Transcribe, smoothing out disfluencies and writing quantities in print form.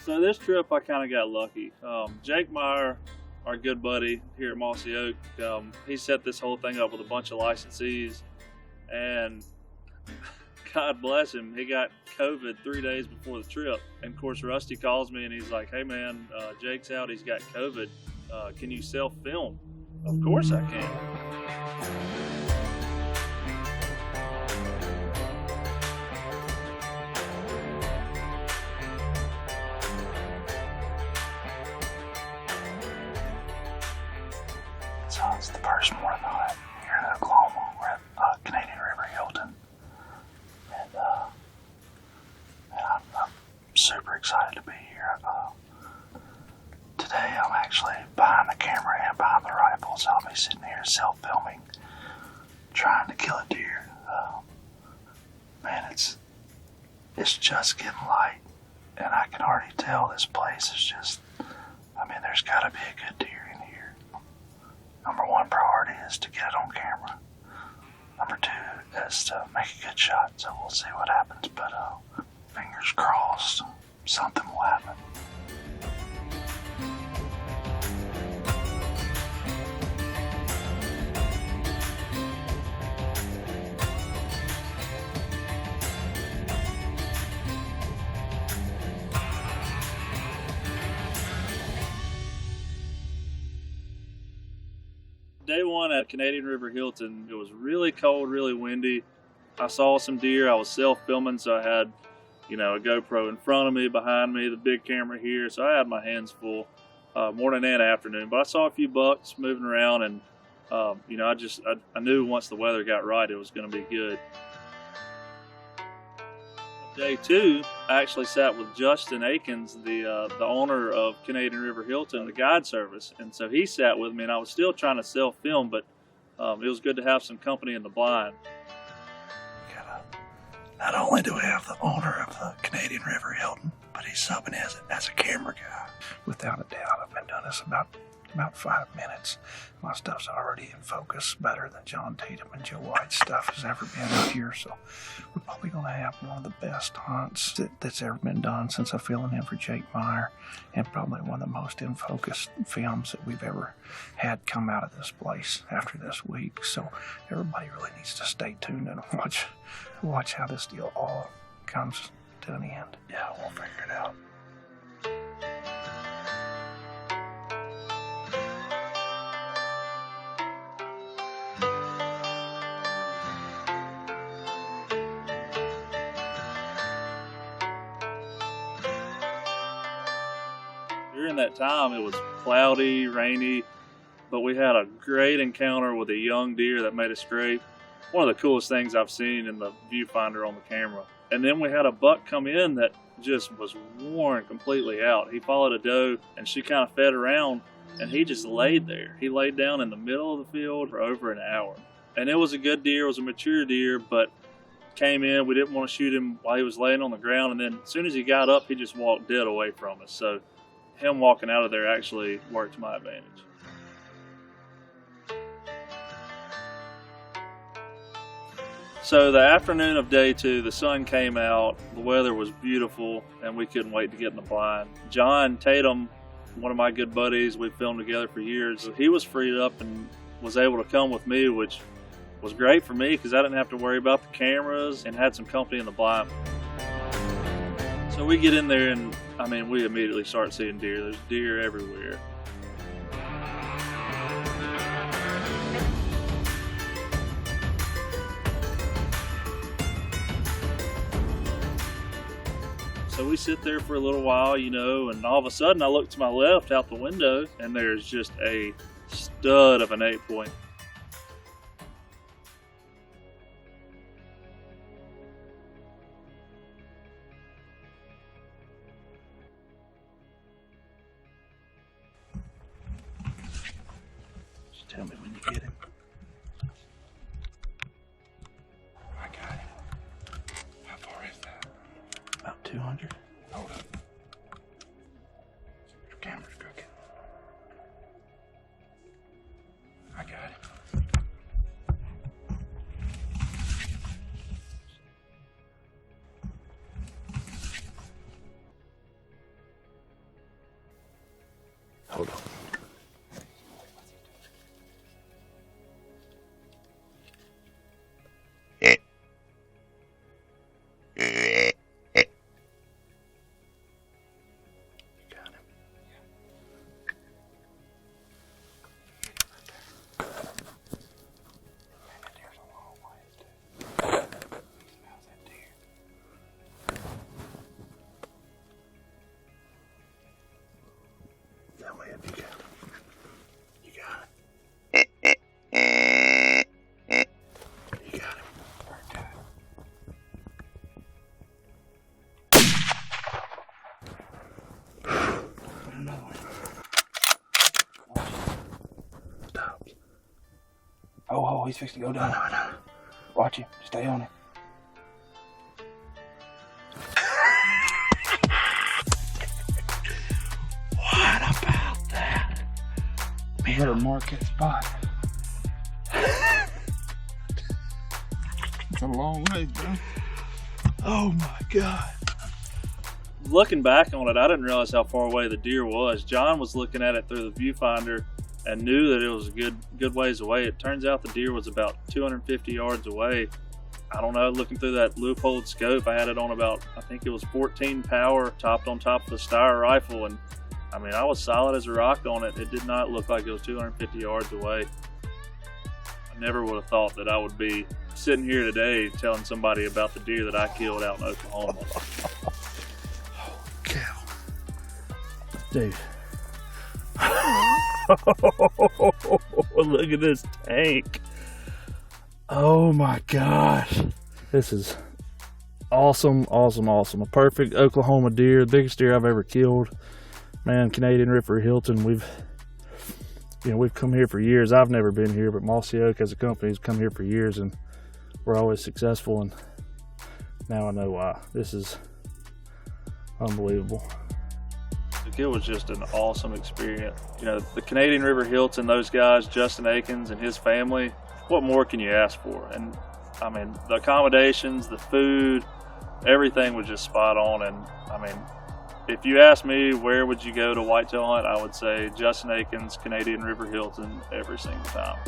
So this trip I kind of got lucky. Jake Meyer, our good buddy here at Mossy Oak, he set this whole thing up with a bunch of licensees, and God bless him, he got COVID 3 days before the trip. And of course Rusty calls me and he's like, hey man, Jake's out, he's got COVID. Can you self-film? Of course I can. So it's the first morning hunt here in Oklahoma. We're at Canadian River Hilton. And I'm super excited to be here. Today I'm actually behind the camera and behind the rifle, so I'll be sitting here self-filming, trying to kill a deer. Man, it's just getting light, and I can already tell this place is just, there's gotta be a good deer in here. Number one priority is to get it on camera. Number two is to make a good shot, so we'll see what happens, but fingers crossed, something will happen. Day one at Canadian River Hilton, it was really cold, really windy. I saw some deer. I was self-filming, so I had, a GoPro in front of me, behind me, the big camera here, so I had my hands full morning and afternoon. But I saw a few bucks moving around, and I knew once the weather got right, it was going to be good. Day two, I actually sat with Justin Akins, the owner of Canadian River Hilton, the guide service, and so he sat with me, and I was still trying to self-film, but it was good to have some company in the blind. Not only do we have the owner of the Canadian River Hilton, but he's subbing as a camera guy. Without a doubt, I've been doing this about 5 minutes. My stuff's already in focus better than John Tatum and Joe White's stuff has ever been out here, so we're probably going to have one of the best hunts that's ever been done since I filled in for Jake Meyer, and probably one of the most in focus films that we've ever had come out of this place after this week. So everybody really needs to stay tuned and watch how this deal all comes to an end. Yeah, we'll figure it out. During that time, it was cloudy, rainy, but we had a great encounter with a young deer that made a scrape. One of the coolest things I've seen in the viewfinder on the camera. And then we had a buck come in that just was worn completely out. He followed a doe, and she kind of fed around, and he just laid there. He laid down in the middle of the field for over an hour. And it was a good deer, it was a mature deer, but came in, we didn't want to shoot him while he was laying on the ground, and then as soon as he got up, he just walked dead away from us. So him walking out of there actually worked to my advantage. So the afternoon of day two, the sun came out, the weather was beautiful, and we couldn't wait to get in the blind. John Tatum, one of my good buddies, we've filmed together for years, he was freed up and was able to come with me, which was great for me because I didn't have to worry about the cameras and had some company in the blind. So we get in there and we immediately start seeing deer. There's deer everywhere. So we sit there for a little while, and all of a sudden I look to my left out the window and there's just a stud of an 8-point. Just tell me when you get him. I got him. How far is that? About 200. Hold up. Camera's crooked. I got it. Hold on. Oh, he's fixing to go down. No. Watch him. Stay on it. What about that? Man, better mark that spot. It's a long way, bro. Oh my God. Looking back on it, I didn't realize how far away the deer was. John was looking at it through the viewfinder and knew that it was a good ways away. It turns out the deer was about 250 yards away. I don't know, looking through that loophole scope, I had it on about, I think it was 14 power, topped on top of the Steyr rifle, and I mean, I was solid as a rock on it. It did not look like it was 250 yards away. I never would have thought that I would be sitting here today telling somebody about the deer that I killed out in Oklahoma. Holy cow. Dude. Look at this tank. Oh my gosh. This is awesome. A perfect Oklahoma deer, the biggest deer I've ever killed. Man, Canadian River Hilton, we've come here for years. I've never been here, but Mossy Oak as a company has come here for years, and we're always successful, and now I know why. This is unbelievable. It was just an awesome experience. You know, the Canadian River Hilton, those guys, Justin Akins and his family, what more can you ask for? And I mean, the accommodations, the food, everything was just spot on. And I mean, if you ask me where would you go to whitetail hunt, I would say Justin Akins, Canadian River Hilton every single time.